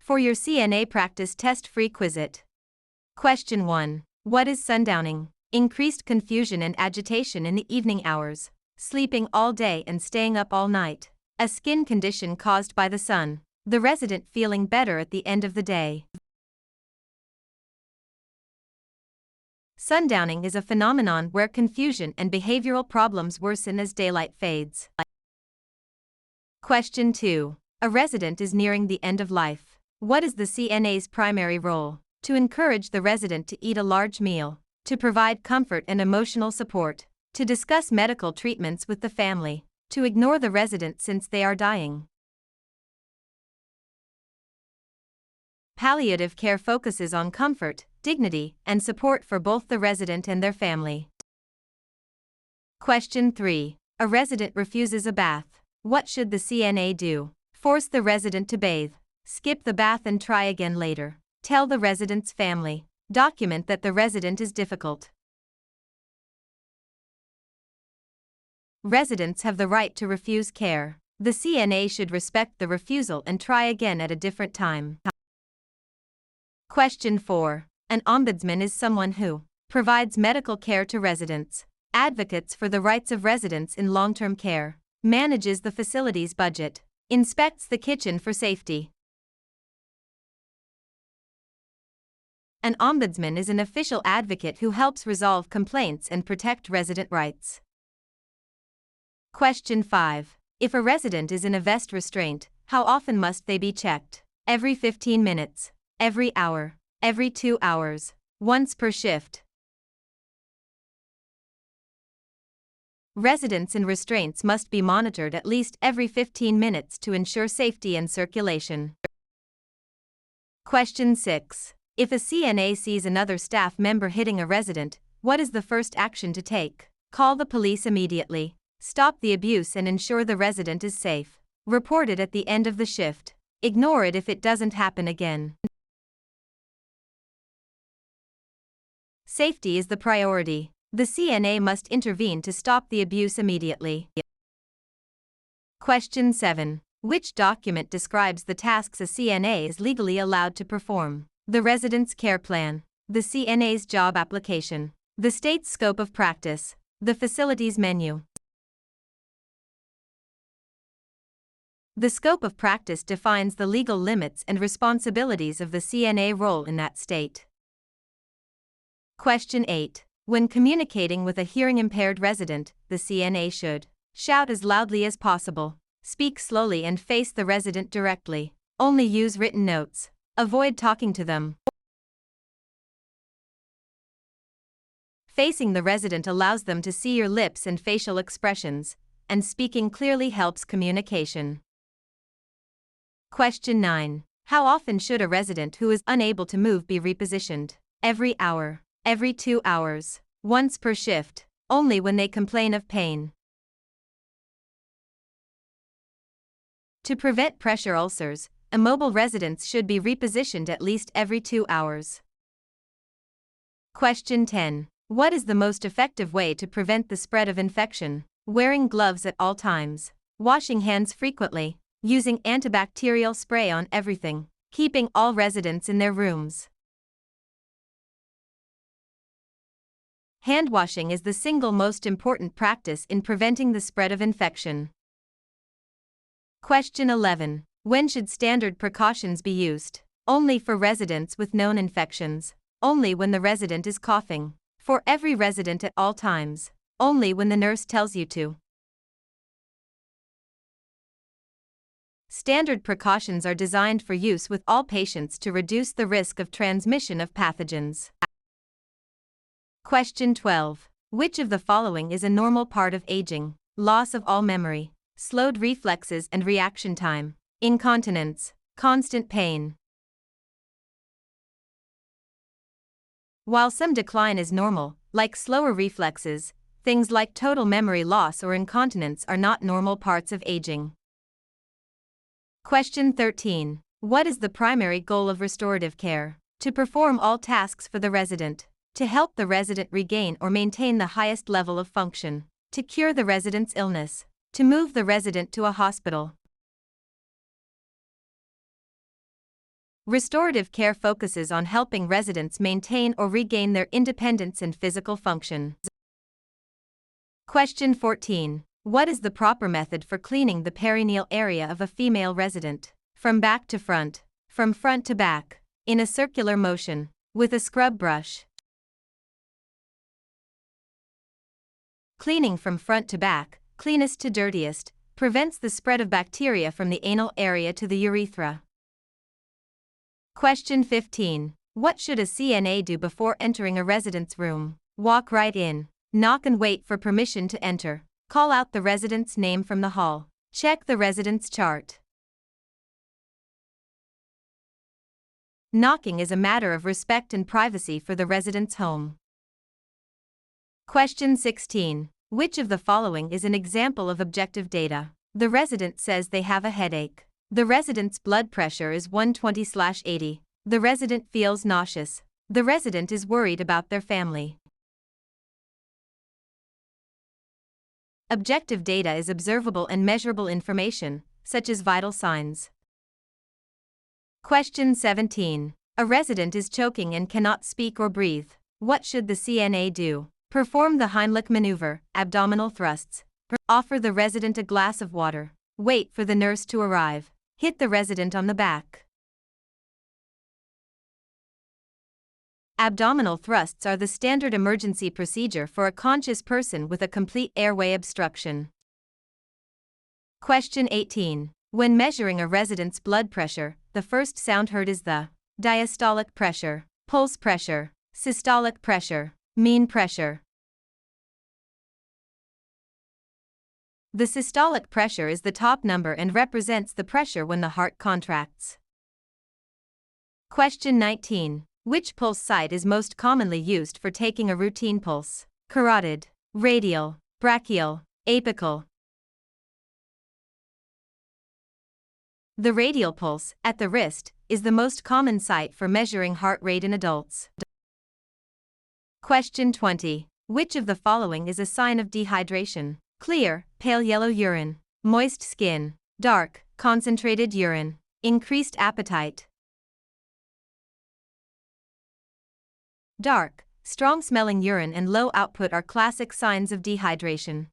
For your CNA practice test free Quizlet. Question 1. What is sundowning? Increased confusion and agitation in the evening hours, sleeping all day and staying up all night. A skin condition caused by the sun, the resident feeling better at the end of the day. Sundowning is a phenomenon where confusion and behavioral problems worsen as daylight fades. Question 2. A resident is nearing the end of life. What is the CNA's primary role? To encourage the resident to eat a large meal, to provide comfort and emotional support, to discuss medical treatments with the family, to ignore the resident since they are dying. Palliative care focuses on comfort, dignity, and support for both the resident and their family. Question 3. A resident refuses a bath. What should the CNA do? Force the resident to bathe, skip the bath and try again later. Tell the resident's family. Document that the resident is difficult. Residents have the right to refuse care. The CNA should respect the refusal and try again at a different time. Question 4. An ombudsman is someone who provides medical care to residents, advocates for the rights of residents in long-term care, manages the facility's budget, inspects the kitchen for safety. An ombudsman is an official advocate who helps resolve complaints and protect resident rights. Question 5. If a resident is in a vest restraint, how often must they be checked? Every 15 minutes, every hour, every 2 hours, once per shift. Residents in restraints must be monitored at least every 15 minutes to ensure safety and circulation. Question 6. If a CNA sees another staff member hitting a resident, what is the first action to take? Call the police immediately. Stop the abuse and ensure the resident is safe. Report it at the end of the shift. Ignore it if it doesn't happen again. Safety is the priority. The CNA must intervene to stop the abuse immediately. Question 7. Which document describes the tasks a CNA is legally allowed to perform? The resident's care plan, the CNA's job application, the state's scope of practice, the facility's menu. The scope of practice defines the legal limits and responsibilities of the CNA role in that state. Question 8. When communicating with a hearing-impaired resident, the CNA should shout as loudly as possible, speak slowly and face the resident directly, only use written notes, avoid talking to them. Facing the resident allows them to see your lips and facial expressions, and speaking clearly helps communication. Question 9. How often should a resident who is unable to move be repositioned? Every hour, every 2 hours, once per shift, only when they complain of pain. To prevent pressure ulcers, immobile residents should be repositioned at least every 2 hours. Question 10. What is the most effective way to prevent the spread of infection? Wearing gloves at all times, washing hands frequently, using antibacterial spray on everything, keeping all residents in their rooms. Hand washing is the single most important practice in preventing the spread of infection. Question 11. When should standard precautions be used? Only for residents with known infections, only when the resident is coughing, for every resident at all times, only when the nurse tells you to. Standard precautions are designed for use with all patients to reduce the risk of transmission of pathogens. Question 12. Which of the following is a normal part of aging? Loss of all memory, slowed reflexes and reaction time, incontinence, constant pain. While some decline is normal, like slower reflexes, things like total memory loss or incontinence are not normal parts of aging. Question 13. What is the primary goal of restorative care? To perform all tasks for the resident, to help the resident regain or maintain the highest level of function, to cure the resident's illness, to move the resident to a hospital. Restorative care focuses on helping residents maintain or regain their independence and physical function. Question 14. What is the proper method for cleaning the perineal area of a female resident? From back to front, from front to back, in a circular motion, with a scrub brush. Cleaning from front to back, cleanest to dirtiest, prevents the spread of bacteria from the anal area to the urethra. Question 15. What should a CNA do before entering a resident's room? Walk right in, knock and wait for permission to enter. Call out the resident's name from the hall. Check the resident's chart. Knocking is a matter of respect and privacy for the resident's home. Question 16. Which of the following is an example of objective data? The resident says they have a headache. The resident's blood pressure is 120/80. The resident feels nauseous. The resident is worried about their family. Objective data is observable and measurable information, such as vital signs. Question 17. A resident is choking and cannot speak or breathe. What should the CNA do? Perform the Heimlich maneuver, abdominal thrusts. Offer the resident a glass of water. Wait for the nurse to arrive. Hit the resident on the back. Abdominal thrusts are the standard emergency procedure for a conscious person with a complete airway obstruction. Question 18. When measuring a resident's blood pressure, the first sound heard is the diastolic pressure, pulse pressure, systolic pressure, mean pressure. The systolic pressure is the top number and represents the pressure when the heart contracts. Question 19. Which pulse site is most commonly used for taking a routine pulse? Carotid, radial, brachial, apical. The radial pulse, at the wrist, is the most common site for measuring heart rate in adults. Question 20. Which of the following is a sign of dehydration? Clear, pale yellow urine, moist skin, dark, concentrated urine, increased appetite. Dark, strong-smelling urine and low output are classic signs of dehydration.